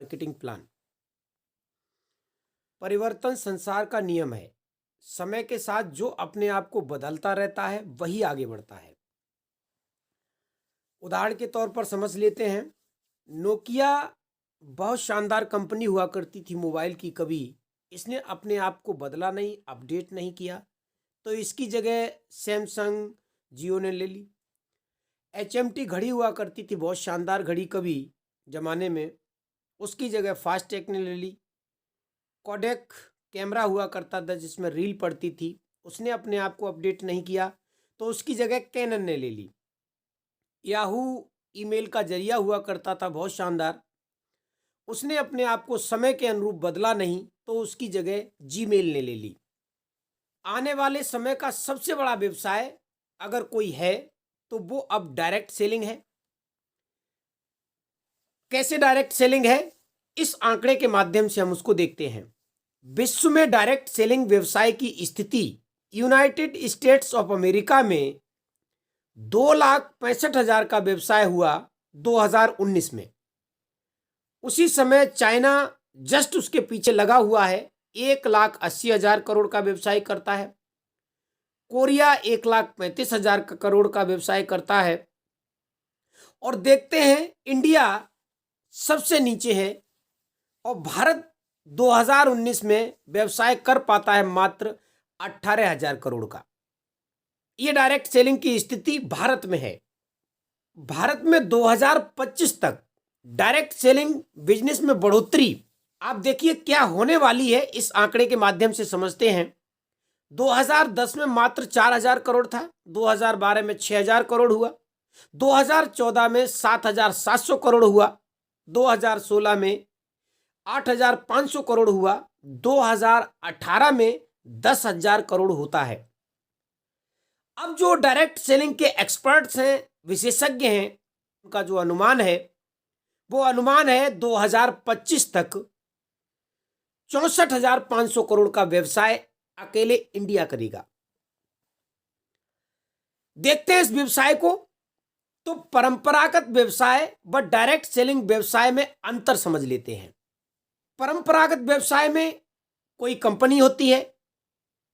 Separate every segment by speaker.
Speaker 1: Marketing plan. परिवर्तन संसार का नियम है। समय के साथ जो अपने आप को बदलता रहता है वही आगे बढ़ता है। उदाहरण के तौर पर समझ लेते हैं, नोकिया बहुत शानदार कंपनी हुआ करती थी मोबाइल की, कभी इसने अपने आप को बदला नहीं, अपडेट नहीं किया, तो इसकी जगह सैमसंग, जियो ने ले ली। एचएमटी घड़ी हुआ करती थी, बहुत शानदार घड़ी कभी जमाने में, उसकी जगह फास्टैग ने ले ली। कोडेक कैमरा हुआ करता था जिसमें रील पड़ती थी, उसने अपने आप को अपडेट नहीं किया, तो उसकी जगह कैनन ने ले ली। याहू ईमेल का जरिया हुआ करता था बहुत शानदार, उसने अपने आप को समय के अनुरूप बदला नहीं, तो उसकी जगह जीमेल ने ले ली। आने वाले समय का सबसे बड़ा व्यवसाय अगर कोई है तो वो अब डायरेक्ट सेलिंग है। कैसे डायरेक्ट सेलिंग है, इस आंकड़े के माध्यम से हम उसको देखते हैं। विश्व में डायरेक्ट सेलिंग व्यवसाय की स्थिति यूनाइटेड स्टेट्स ऑफ अमेरिका में 2,65,000 का व्यवसाय हुआ 2019 में। उसी समय चाइना जस्ट उसके पीछे लगा हुआ है, 1,80,000 करोड़ का व्यवसाय करता है। कोरिया 1,35,000 करोड़ का व्यवसाय करता है। और देखते हैं इंडिया सबसे नीचे है और भारत 2019 में व्यवसाय कर पाता है मात्र 18,000 करोड़ का। यह डायरेक्ट सेलिंग की स्थिति भारत में है। भारत में 2025 तक डायरेक्ट सेलिंग बिजनेस में बढ़ोतरी आप देखिए क्या होने वाली है, इस आंकड़े के माध्यम से समझते हैं। 2010 में मात्र 4,000 करोड़ था, 2012 में 6,000 करोड़ हुआ, 2014 में 7,700 करोड़ हुआ, 2016 में 8,500 करोड़ हुआ, 2018 में 10,000 करोड़ होता है। अब जो डायरेक्ट सेलिंग के एक्सपर्ट्स हैं, विशेषज्ञ हैं, उनका जो अनुमान है वो अनुमान है 2025 तक 64,500 करोड़ का व्यवसाय अकेले इंडिया करेगा। देखते हैं इस व्यवसाय को, तो परंपरागत व्यवसाय व डायरेक्ट सेलिंग व्यवसाय में अंतर समझ लेते हैं। परंपरागत व्यवसाय में कोई कंपनी होती है,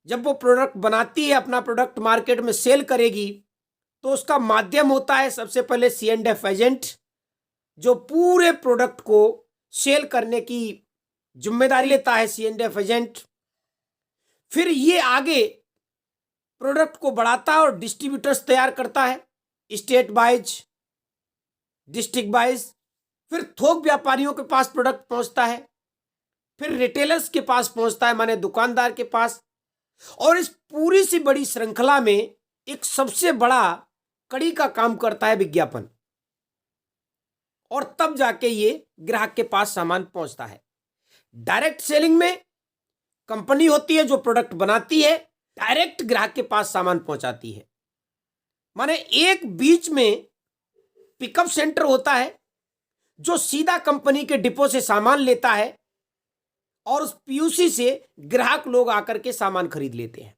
Speaker 1: जब वो प्रोडक्ट बनाती है, अपना प्रोडक्ट मार्केट में सेल करेगी, तो उसका माध्यम होता है सबसे पहले C&F एजेंट, जो पूरे प्रोडक्ट को सेल करने की जिम्मेदारी लेता है C&F एजेंट। फिर ये आगे प्रोडक्ट को बढ़ाता है और डिस्ट्रीब्यूटर्स तैयार करता है, स्टेट वाइज, डिस्ट्रिक्ट वाइज। फिर थोक व्यापारियों के पास प्रोडक्ट पहुंचता है, फिर रिटेलर्स के पास पहुंचता है, माने दुकानदार के पास। और इस पूरी सी बड़ी श्रृंखला में एक सबसे बड़ा कड़ी का काम करता है विज्ञापन, और तब जाके ये ग्राहक के पास सामान पहुंचता है। डायरेक्ट सेलिंग में कंपनी होती है जो प्रोडक्ट बनाती है, डायरेक्ट ग्राहक के पास सामान पहुंचाती है। माने एक बीच में पिकअप सेंटर होता है जो सीधा कंपनी के डिपो से सामान लेता है और उस पीयूसी से ग्राहक लोग आकर के सामान खरीद लेते हैं।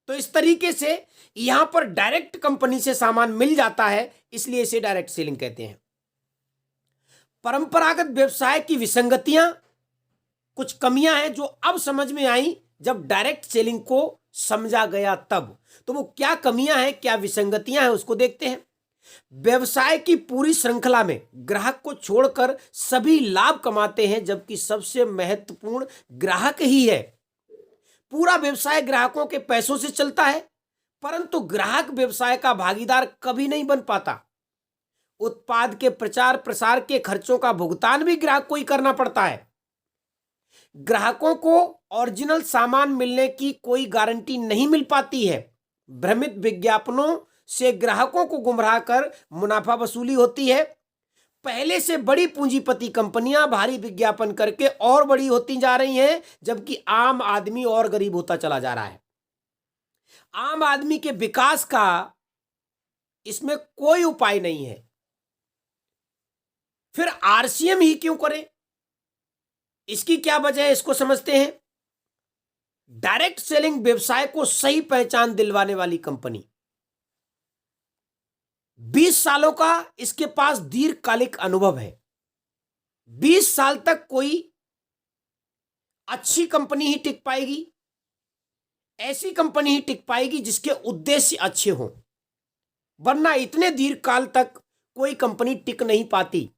Speaker 1: तो इस तरीके से यहां पर डायरेक्ट कंपनी से सामान मिल जाता है, इसलिए इसे डायरेक्ट सेलिंग कहते हैं। परंपरागत व्यवसाय की विसंगतियां, कुछ कमियां हैं जो अब समझ में आई जब डायरेक्ट सेलिंग को समझा गया तब। तो वो क्या कमियां हैं, क्या विसंगतियां हैं, उसको देखते हैं। व्यवसाय की पूरी श्रृंखला में ग्राहक को छोड़कर सभी लाभ कमाते हैं, जबकि सबसे महत्वपूर्ण ग्राहक ही है। पूरा व्यवसाय ग्राहकों के पैसों से चलता है, परंतु ग्राहक व्यवसाय का भागीदार कभी नहीं बन पाता। उत्पाद के प्रचार प्रसार के खर्चों का भुगतान भी ग्राहक को ही करना पड़ता है। ग्राहकों को ओरिजिनल सामान मिलने की कोई गारंटी नहीं मिल पाती है। भ्रमित विज्ञापनों से ग्राहकों को गुमराह कर मुनाफा वसूली होती है। पहले से बड़ी पूंजीपति कंपनियां भारी विज्ञापन करके और बड़ी होती जा रही हैं, जबकि आम आदमी और गरीब होता चला जा रहा है। आम आदमी के विकास का इसमें कोई उपाय नहीं है। फिर आरसीएम ही क्यों करें, इसकी क्या वजह है, इसको समझते हैं। डायरेक्ट सेलिंग व्यवसाय को सही पहचान दिलवाने वाली कंपनी, 20 सालों का इसके पास दीर्घकालिक अनुभव है। 20 साल तक कोई अच्छी कंपनी ही टिक पाएगी, ऐसी कंपनी ही टिक पाएगी जिसके उद्देश्य अच्छे हों, वरना इतने दीर्घ काल तक कोई कंपनी टिक नहीं पाती।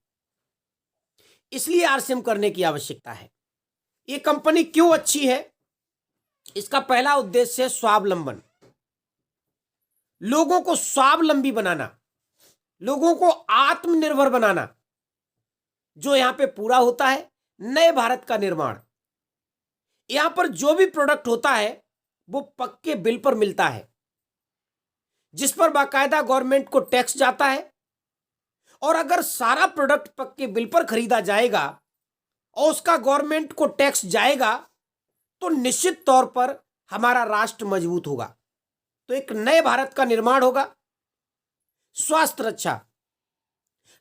Speaker 1: इसलिए आरसीएम करने की आवश्यकता है। ये कंपनी क्यों अच्छी है? इसका पहला उद्देश्य है स्वावलंबन, लोगों को स्वावलंबी बनाना, लोगों को आत्मनिर्भर बनाना। जो यहां पे पूरा होता है नए भारत का निर्माण। यहां पर जो भी प्रोडक्ट होता है वो पक्के बिल पर मिलता है, जिस पर बाकायदा गवर्नमेंट को टैक्स जाता है। और अगर सारा प्रोडक्ट पक्के बिल पर खरीदा जाएगा और उसका गवर्नमेंट को टैक्स जाएगा तो निश्चित तौर पर हमारा राष्ट्र मजबूत होगा। तो एक नए भारत का निर्माण होगा। स्वास्थ्य रक्षा,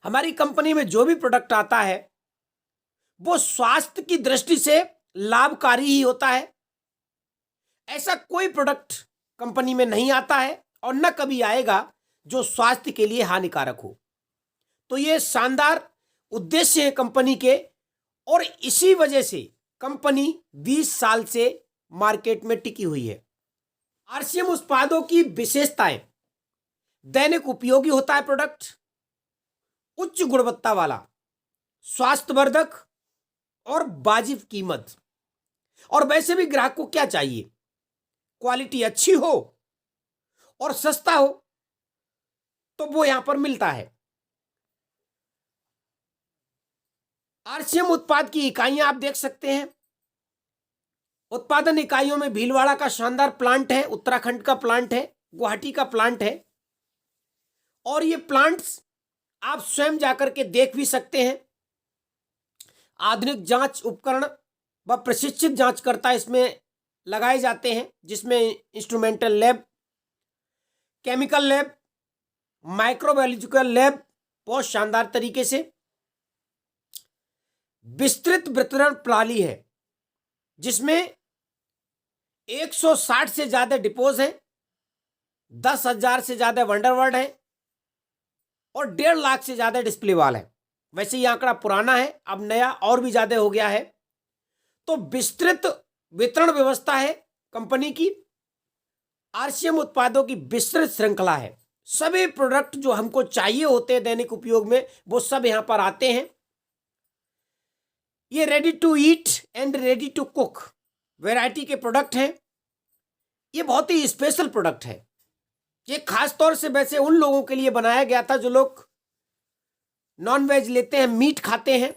Speaker 1: हमारी कंपनी में जो भी प्रोडक्ट आता है वो स्वास्थ्य की दृष्टि से लाभकारी ही होता है। ऐसा कोई प्रोडक्ट कंपनी में नहीं आता है और न कभी आएगा जो स्वास्थ्य के लिए हानिकारक हो। तो ये शानदार उद्देश्य है कंपनी के, और इसी वजह से कंपनी 20 साल से मार्केट में टिकी हुई है। आरसीएम उत्पादों की विशेषताएं: दैनिक उपयोगी होता है प्रोडक्ट, उच्च गुणवत्ता वाला, स्वास्थ्यवर्धक और वाजिब कीमत। और वैसे भी ग्राहक को क्या चाहिए? क्वालिटी अच्छी हो और सस्ता हो, तो वो यहां पर मिलता है। आरसीएम उत्पाद की इकाइयां आप देख सकते हैं। उत्पादन इकाइयों में भीलवाड़ा का शानदार प्लांट है, उत्तराखंड का प्लांट है, गुवाहाटी का प्लांट है। और ये प्लांट्स आप स्वयं जाकर के देख भी सकते हैं। आधुनिक जांच उपकरण व प्रशिक्षित जांचकर्ता इसमें लगाए जाते हैं, जिसमें instrumental lab, chemical lab, microbiological lab बहुत शानदार तरीके से। विस्तृत वितरण प्रणाली है जिसमें 160 से ज्यादा डिपोज हैं, 10,000 से ज्यादा वंडरवर्ड हैं और 1.5 लाख से ज्यादा डिस्प्ले वाल है। वैसे ये आंकड़ा पुराना है, अब नया और भी ज्यादा हो गया है। तो विस्तृत वितरण व्यवस्था है कंपनी की। आरसीएम उत्पादों की विस्तृत श्रृंखला है। सभी प्रोडक्ट जो हमको चाहिए होते हैं दैनिक उपयोग में वो सब यहां पर आते हैं। ये ready to eat and ready to cook variety के प्रोडक्ट हैं। ये बहुत ही स्पेशल प्रोडक्ट है। ये खास तौर से वैसे उन लोगों के लिए बनाया गया था जो लोग नॉन वेज लेते हैं, मीट खाते हैं।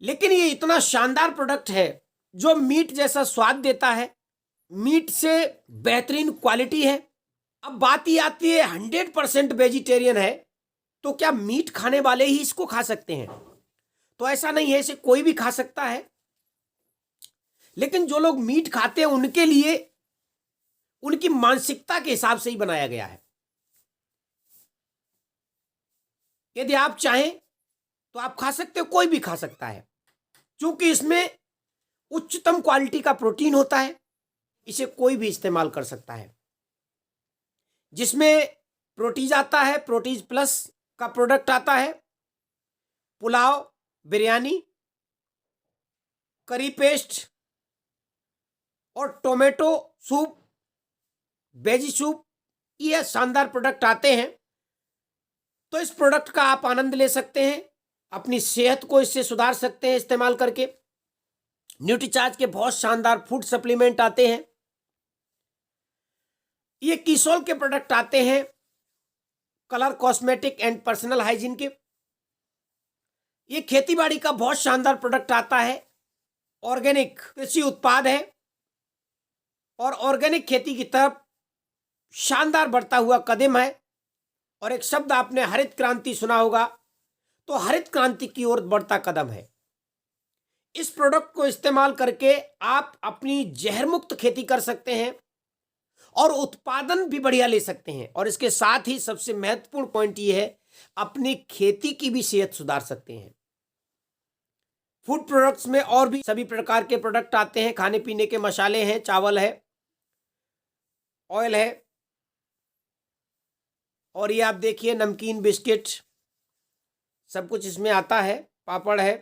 Speaker 1: लेकिन ये इतना शानदार प्रोडक्ट है जो मीट जैसा स्वाद देता है, मीट से बेहतरीन क्वालिटी है। अब बात ये आती है 100% वेजिटेरियन है तो क्या मीट खाने वाले ही इसको खा सकते हैं? तो ऐसा नहीं है, इसे कोई भी खा सकता है। लेकिन जो लोग मीट खाते हैं उनके लिए उनकी मानसिकता के हिसाब से ही बनाया गया है। यदि आप चाहें तो आप खा सकते हो, कोई भी खा सकता है, क्योंकि इसमें उच्चतम क्वालिटी का प्रोटीन होता है। इसे कोई भी इस्तेमाल कर सकता है। जिसमें प्रोटीज आता है, प्रोटीज प्लस का प्रोडक्ट आता है, पुलाव, बिरयानी, करी पेस्ट और टोमेटो सूप, वेजी सूप, ये शानदार प्रोडक्ट आते हैं। तो इस प्रोडक्ट का आप आनंद ले सकते हैं, अपनी सेहत को इससे सुधार सकते हैं इस्तेमाल करके। न्यूट्रीचार्ज के बहुत शानदार फूड सप्लीमेंट आते हैं। ये कीसोल के प्रोडक्ट आते हैं, colour cosmetic and personal hygiene के। ये खेतीबाड़ी का बहुत शानदार प्रोडक्ट आता है, ऑर्गेनिक कृषि उत्पाद है और ऑर्गेनिक खेती की तरफ शानदार बढ़ता हुआ कदम है। और एक शब्द आपने हरित क्रांति सुना होगा, तो हरित क्रांति की ओर बढ़ता कदम है। इस प्रोडक्ट को इस्तेमाल करके आप अपनी जहर मुक्त खेती कर सकते हैं और उत्पादन भी बढ़िया ले सकते हैं। और इसके साथ ही सबसे महत्वपूर्ण पॉइंट ये है, अपनी खेती की भी सेहत सुधार सकते हैं। फूड प्रोडक्ट्स में और भी सभी प्रकार के प्रोडक्ट आते हैं। खाने पीने के मसाले हैं, चावल है, ऑयल है, और ये आप देखिए नमकीन, बिस्किट, सब कुछ इसमें आता है। पापड़ है,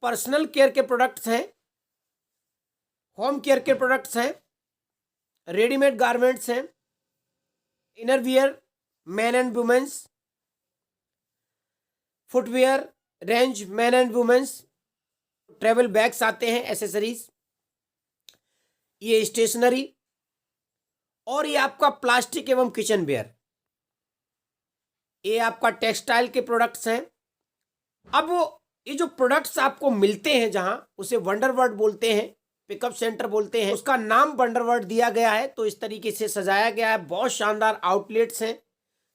Speaker 1: पर्सनल केयर के प्रोडक्ट्स हैं, होम केयर के प्रोडक्ट्स हैं, रेडीमेड गारमेंट्स हैं, inner wear man and women's, footwear range man and women's, travel bags आते हैं, एसेसरीज, ये स्टेशनरी, और ये आपका प्लास्टिक एवं किचन वेयर, ये आपका टेक्सटाइल के प्रोडक्ट्स हैं। अब ये जो प्रोडक्ट्स आपको मिलते हैं जहां, उसे वंडरवर्ल्ड बोलते हैं, पिकअप सेंटर बोलते हैं, उसका नाम वंडरवर्ल्ड दिया गया है। तो इस तरीके से सजाया गया है, बहुत शानदार आउटलेट्स हैं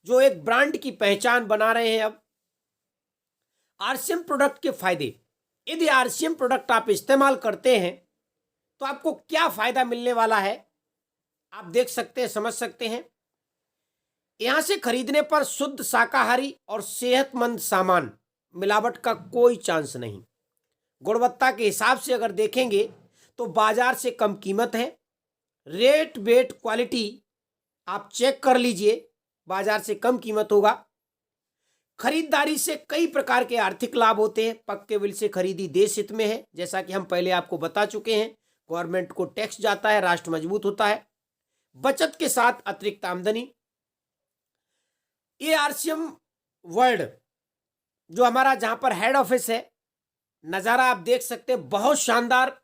Speaker 1: जो एक ब्रांड की पहचान बना रहे हैं। अब आरसीएम प्रोडक्ट के फायदे, यदि आरसीएम प्रोडक्ट आप इस्तेमाल करते हैं तो आपको क्या फायदा मिलने वाला है, आप देख सकते हैं, समझ सकते हैं। यहां से खरीदने पर शुद्ध शाकाहारी और सेहतमंद सामान, मिलावट का कोई चांस नहीं। गुणवत्ता के हिसाब से अगर देखेंगे तो बाजार से कम कीमत है। रेट वेट क्वालिटी आप चेक कर लीजिए, बाजार से कम कीमत होगा। खरीदारी से कई प्रकार के आर्थिक लाभ होते हैं। पक्के बिल से खरीदी देश हित में है, जैसा कि हम पहले आपको बता चुके हैं। गवर्नमेंट को टैक्स जाता है, राष्ट्र मजबूत होता है। बचत के साथ अतिरिक्त आमदनी। ये आरसीएम वर्ल्ड जो हमारा जहां पर हेड ऑफिस है, नज़ारा आप देख सकते हैं, बहुत शानदार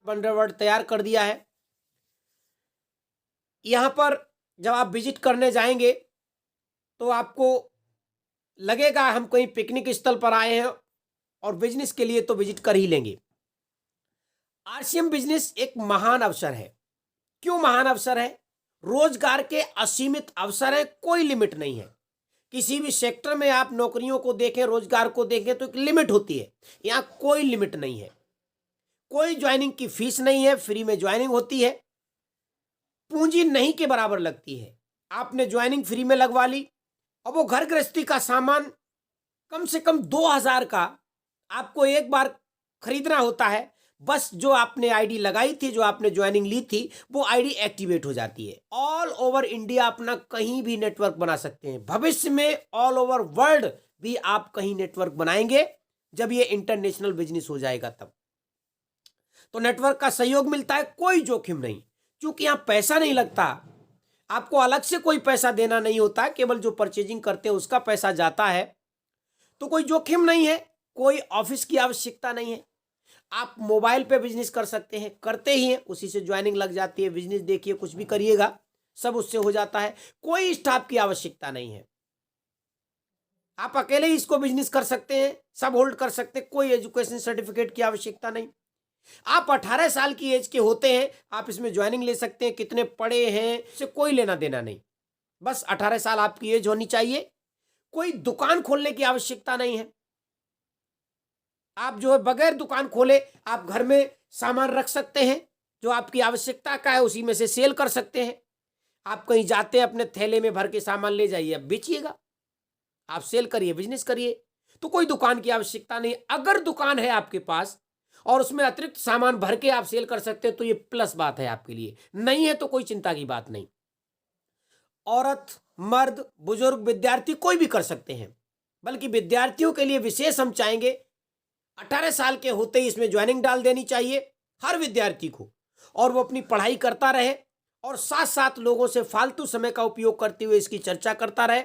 Speaker 1: वंडरवर्ल्ड तैयार कर दिया है। यहां पर जब आप विजिट करने जाएंगे तो आपको लगेगा हम कहीं पिकनिक स्थल पर आए हैं, और बिजनेस के लिए तो विजिट कर ही लेंगे। आरसीएम बिजनेस एक महान अवसर है। क्यों महान अवसर है? रोजगार के असीमित अवसर है, कोई लिमिट नहीं है। किसी भी सेक्टर में आप नौकरियों को देखें, रोजगार को देखें, तो एक लिमिट होती है। यहां कोई लिमिट नहीं है। कोई ज्वाइनिंग की फीस नहीं है, फ्री में ज्वाइनिंग होती है। पूंजी नहीं के बराबर लगती है। आपने ज्वाइनिंग फ्री में लगवा ली, और वो घर गृहस्थी का सामान कम से कम 2000 का आपको एक बार खरीदना होता है। बस जो आपने आईडी लगाई थी, जो आपने ज्वाइनिंग ली थी, वो आईडी एक्टिवेट हो जाती है। ऑल ओवर इंडिया अपना कहीं भी नेटवर्क बना सकते हैं। भविष्य में ऑल ओवर वर्ल्ड भी आप कहीं नेटवर्क बनाएंगे, जब ये इंटरनेशनल बिजनेस हो जाएगा तब। तो नेटवर्क का सहयोग मिलता है, कोई जोखिम नहीं, क्योंकि यहां पैसा नहीं लगता। आपको अलग से कोई पैसा देना नहीं होता, केवल जो परचेजिंग करते हैं उसका पैसा जाता है। तो कोई जोखिम नहीं है, कोई ऑफिस की आवश्यकता नहीं है। आप मोबाइल पे बिजनेस कर सकते हैं, करते ही हैं, उसी से ज्वाइनिंग लग जाती है। बिजनेस देखिए, कुछ भी करिएगा सब उससे हो जाता है। कोई स्टाफ की आवश्यकता नहीं है। आप अकेले ही इसको बिजनेस कर सकते हैं, सब होल्ड कर सकते हैं। कोई एजुकेशन सर्टिफिकेट की आवश्यकता नहीं। आप 18 साल की एज के होते हैं, आप इसमें ज्वाइनिंग ले सकते हैं। कितने पढ़े हैं इससे कोई लेना देना नहीं, बस 18 साल आपकी एज होनी चाहिए। कोई दुकान खोलने की आवश्यकता नहीं है। आप जो है बगैर दुकान खोले आप घर में सामान रख सकते हैं, जो आपकी आवश्यकता का है उसी में से सेल कर सकते हैं। आप कहीं जाते हैं, अपने थैले में भर के सामान ले जाइए, अब बेचिएगा, आप सेल करिए, बिजनेस करिए। तो कोई दुकान की आवश्यकता नहीं। अगर दुकान है आपके पास और उसमें अतिरिक्त सामान भर के आप सेल कर सकते हैं, तो ये प्लस बात है आपके लिए। नहीं है तो कोई चिंता की बात नहीं। औरत, मर्द, बुजुर्ग, विद्यार्थी कोई भी कर सकते हैं। बल्कि विद्यार्थियों के लिए विशेष हम चाहेंगे 18 साल के होते ही इसमें ज्वाइनिंग डाल देनी चाहिए हर विद्यार्थी को, और वो अपनी पढ़ाई करता रहे और साथ साथ लोगों से फालतू समय का उपयोग करते हुए इसकी चर्चा करता रहे।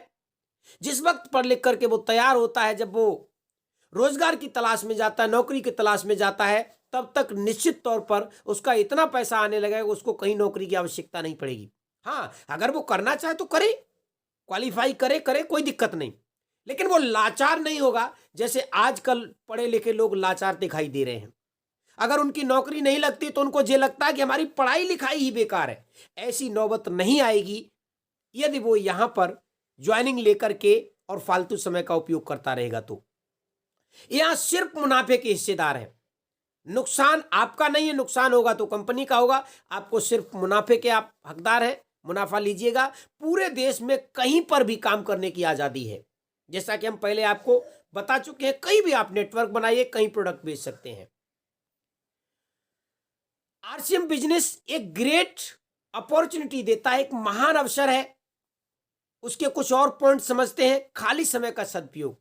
Speaker 1: जिस वक्त पढ़ लिख करके वो तैयार होता है, जब वो रोजगार की तलाश में जाता है, नौकरी की तलाश में जाता है, तब तक निश्चित तौर पर उसका इतना पैसा आने लगेगा, उसको कहीं नौकरी की आवश्यकता नहीं पड़ेगी। हाँ, अगर वो करना चाहे तो करे, क्वालिफाई करे, कोई दिक्कत नहीं, लेकिन वो लाचार नहीं होगा। जैसे आजकल पढ़े लिखे लोग लाचार दिखाई दे रहे हैं। अगर उनकी नौकरी नहीं लगती तो उनको ये लगता है कि हमारी पढ़ाई लिखाई ही बेकार है। ऐसी नौबत नहीं आएगी यदि वो यहां पर ज्वाइनिंग लेकर के और फालतू समय का उपयोग करता रहेगा। तो यहां सिर्फ मुनाफे के हिस्सेदार हैं। नुकसान आपका नहीं है, नुकसान होगा तो कंपनी का होगा। आपको सिर्फ मुनाफे के आप हकदार हैं, मुनाफा लीजिएगा। पूरे देश में कहीं पर भी काम करने की आजादी है, जैसा कि हम पहले आपको बता चुके हैं। कहीं भी आप नेटवर्क बनाइए, कहीं प्रोडक्ट बेच सकते हैं। आरसीएम बिजनेस एक ग्रेट अपॉर्चुनिटी देता है, एक महान अवसर है। उसके कुछ और पॉइंट समझते हैं। खाली समय का सदुपयोग,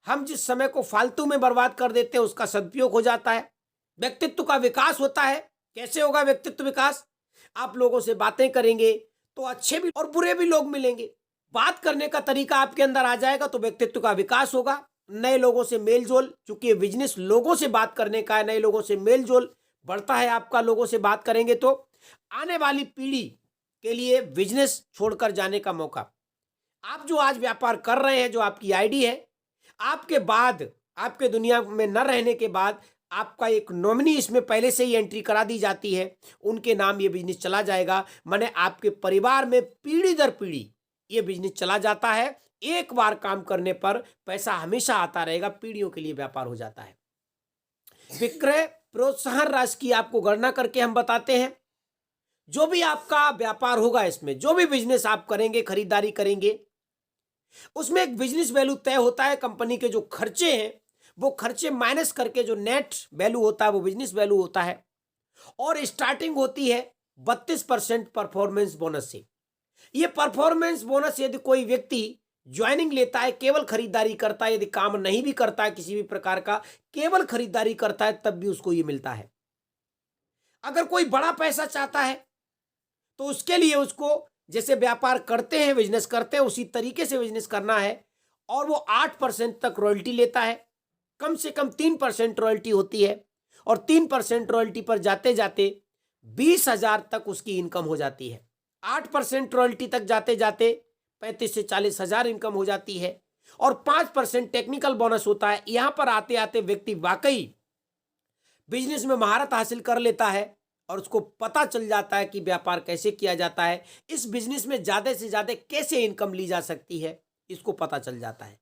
Speaker 1: हम जिस समय को फालतू में बर्बाद कर देते हैं उसका सदुपयोग हो जाता है। व्यक्तित्व का विकास होता है। कैसे होगा व्यक्तित्व विकास? आप लोगों से बातें करेंगे तो अच्छे भी और बुरे भी लोग मिलेंगे। बात करने का तरीका आपके अंदर आ जाएगा तो व्यक्तित्व का विकास होगा। नए लोगों से मेलजोल, चूंकि ये बिजनेस लोगों से बात करने का है, नए लोगों से मेलजोल बढ़ता है आपका। लोगों से बात करेंगे तो आने वाली पीढ़ी के लिए बिजनेस छोड़कर जाने का मौका। आप जो आज व्यापार कर रहे हैं, जो आपकी आईडी है, आपके बाद, आपके दुनिया में न रहने के बाद आपका एक नॉमिनी इसमें पहले से ही एंट्री करा दी जाती है। उनके नाम ये बिजनेस चला जाएगा। माने आपके परिवार में पीढ़ी दर पीढ़ी ये बिजनेस चला जाता है। एक बार काम करने पर पैसा हमेशा आता रहेगा। पीढ़ियों के लिए व्यापार हो जाता है। विक्रय प्रोत्साहन राशि की आपको गणना करके हम बताते हैं। जो भी आपका व्यापार होगा, इसमें जो भी बिजनेस आप करेंगे, खरीदारी करेंगे, उसमें एक बिजनेस वैल्यू तय होता है। कंपनी के जो खर्चे हैं वो खर्चे माइनस करके जो नेट वैल्यू होता है वो बिजनेस वैल्यू होता है। और स्टार्टिंग होती है 32% परफॉर्मेंस बोनस से। ये परफॉर्मेंस बोनस यदि कोई व्यक्ति ज्वाइनिंग लेता है, केवल खरीदारी करता है, यदि काम नहीं भी करता है किसी भी प्रकार का, केवल खरीदारी करता है, तब भी उसको ये मिलता है। अगर कोई बड़ा पैसा चाहता है तो उसके लिए उसको जैसे व्यापार करते हैं, बिजनेस करते हैं, उसी तरीके से बिजनेस करना है। और वो 8% तक रॉयल्टी लेता है। कम से कम 3% रॉयल्टी होती है। और 3% रॉयल्टी पर जाते जाते 20,000 तक उसकी इनकम हो जाती है। 8% रॉयल्टी तक जाते जाते 35 से 40,000 इनकम हो जाती है। और 5% टेक्निकल बोनस होता है। यहां पर आते आते व्यक्ति वाकई बिजनेस में महारत हासिल कर लेता है और उसको पता चल जाता है कि व्यापार कैसे किया जाता है, इस बिजनेस में ज्यादा से ज्यादा कैसे इनकम ली जा सकती है, इसको पता चल जाता है।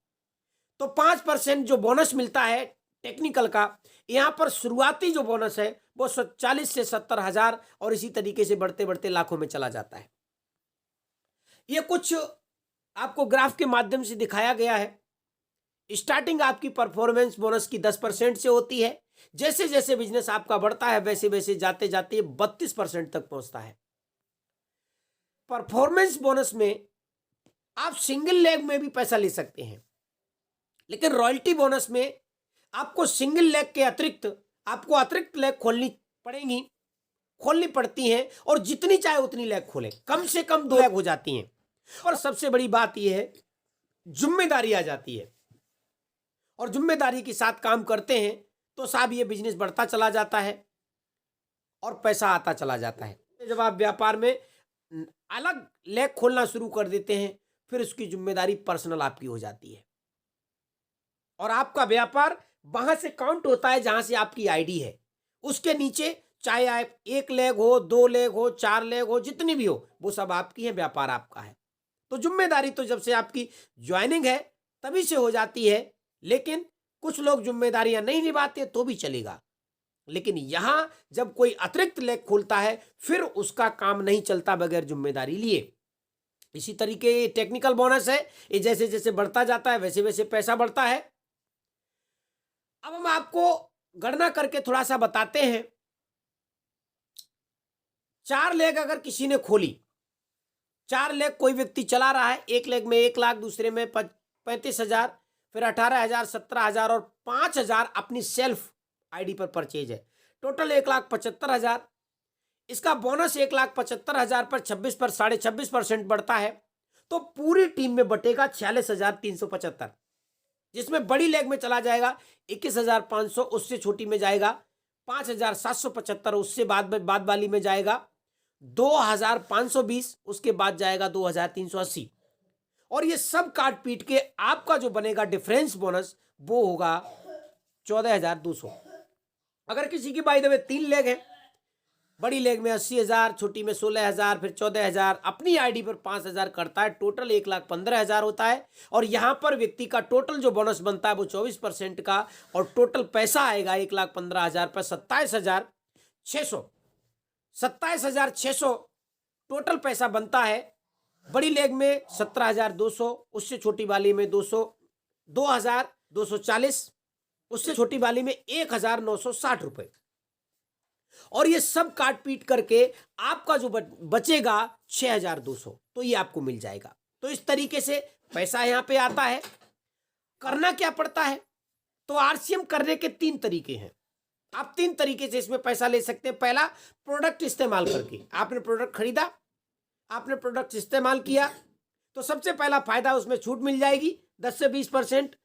Speaker 1: तो 5% जो बोनस मिलता है टेक्निकल का, यहां पर शुरुआती जो बोनस है वो 40 से 70,000 और इसी तरीके से बढ़ते बढ़ते लाखों में चला जाता है। ये कुछ आपको ग्राफ के माध्यम से दिखाया गया है। स्टार्टिंग आपकी परफॉर्मेंस बोनस की 10% से होती है। जैसे जैसे बिजनेस आपका बढ़ता है वैसे वैसे जाते जाते 32% तक पहुंचता है। परफॉर्मेंस बोनस में आप सिंगल लेग में भी पैसा ले सकते हैं, लेकिन रॉयल्टी बोनस में आपको सिंगल लेग के अतिरिक्त आपको अतिरिक्त लेग खोलनी पड़ती हैं। और जितनी चाहे उतनी लेग खोलें, कम से कम 2 लेग हो जाती हैं। और सबसे बड़ी बात यह है, जिम्मेदारी आ जाती है। और जिम्मेदारी के साथ काम करते हैं तो साहब ये बिजनेस बढ़ता चला जाता है और पैसा आता चला जाता है। जब आप व्यापार में अलग लेग खोलना शुरू कर देते हैं, फिर उसकी जिम्मेदारी पर्सनल आपकी हो जाती है और आपका व्यापार वहां से काउंट होता है जहां से आपकी आईडी है। उसके नीचे चाहे आप 1 लेग हो, 2 लेग हो, 4 लेग हो, जितनी भी हो, वो सब आपकी है, व्यापार आपका है। तो जिम्मेदारी तो जब से आपकी ज्वाइनिंग है तभी से हो जाती है। लेकिन कुछ लोग जिम्मेदारियां नहीं निभाते तो भी चलेगा, लेकिन यहां जब कोई अतिरिक्त लेग खोलता है फिर उसका काम नहीं चलता बगैर जिम्मेदारी लिए। इसी तरीके ये टेक्निकल बोनस है, ये जैसे जैसे बढ़ता जाता है वैसे वैसे पैसा बढ़ता है। अब हम आपको गणना करके थोड़ा सा बताते हैं। 4 लेग अगर किसी ने खोली, 4 लेग कोई व्यक्ति चला रहा है, 1 लेग में 1 लाख, दूसरे में 35,000, फिर 18,000, 17,000 और 5,000 अपनी सेल्फ आईडी पर परचेज है। टोटल 1,75,000। इसका बोनस 1,75,000 पर 26 पर 26.5% बढ़ता है, तो पूरी टीम में बटेगा 46,375, जिसमें बड़ी लेग में चला जाएगा 21,500, उससे छोटी में जाएगा 5,775, उससे बाद वाली में जाएगा 2,520, उसके बाद जाएगा 2,380। और ये सब काट पीट के आपका जो बनेगा डिफरेंस बोनस वो होगा 14,200। अगर किसी की बाय द वे 3 लेग है, बड़ी लेग में 80,000, छोटी में 16,000, फिर 14,000, अपनी आईडी पर 5,000 करता है, टोटल 1,15,000 होता है। और यहां पर व्यक्ति का टोटल जो बोनस बनता है वो 24% का, और टोटल पैसा आएगा 1,15,000 पर 27,600। 27,600 टोटल पैसा बनता है। बड़ी लेग में 17,200, उससे छोटी वाली में 2,240, उससे छोटी वाली में 1,960 रुपए। और ये सब काट पीट करके आपका जो बचेगा 6,200, तो ये आपको मिल जाएगा। तो इस तरीके से पैसा यहां पे आता है। करना क्या पड़ता है? तो आरसीएम करने के 3 तरीके हैं। आप 3 तरीके से इसमें पैसा ले सकते हैं। पहला, प्रोडक्ट इस्तेमाल करके। आपने प्रोडक्ट खरीदा, आपने प्रोडक्ट इस्तेमाल किया, तो सबसे पहला फायदा उसमें छूट मिल जाएगी 10 से 20%।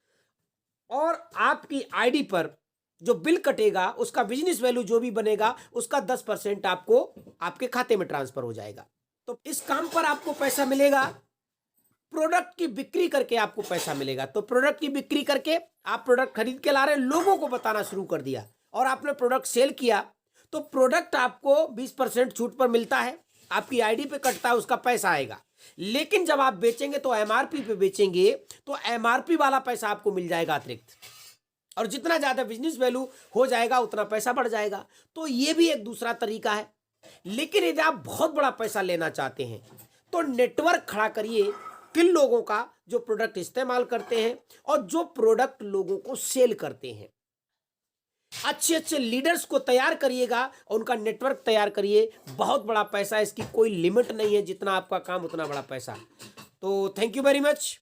Speaker 1: और आपकी आईडी पर जो बिल कटेगा, उसका बिजनेस वैल्यू जो भी बनेगा, उसका 10% आपको आपके खाते में ट्रांसफर हो जाएगा। तो इस काम पर आपको पैसा मिलेगा। प्रोडक्ट की बिक्री करके आपको पैसा मिलेगा। तो प्रोडक्ट की बिक्री करके आप प्रोडक्ट खरीद के ला रहे हैं, लोगों को बताना शुरू कर दिया और आपने प्रोडक्ट सेल किया, तो प्रोडक्ट आपको 20% छूट पर मिलता है, आपकी आईडी पे कटता है, उसका पैसा आएगा। लेकिन जब आप बेचेंगे तो एमआरपी पे बेचेंगे, तो एमआरपी वाला पैसा आपको मिल जाएगा अतिरिक्त। और जितना ज्यादा बिजनेस वैल्यू हो जाएगा उतना पैसा बढ़ जाएगा। तो ये भी एक दूसरा तरीका है। लेकिन यदि आप बहुत बड़ा पैसा लेना चाहते हैं तो नेटवर्क खड़ा करिए किन लोगों का जो प्रोडक्ट इस्तेमाल करते हैं और जो प्रोडक्ट लोगों को सेल करते हैं। अच्छे अच्छे लीडर्स को तैयार करिएगा और उनका नेटवर्क तैयार करिए। बहुत बड़ा पैसा, इसकी कोई लिमिट नहीं है, जितना आपका काम उतना बड़ा पैसा। तो थैंक यू वेरी मच।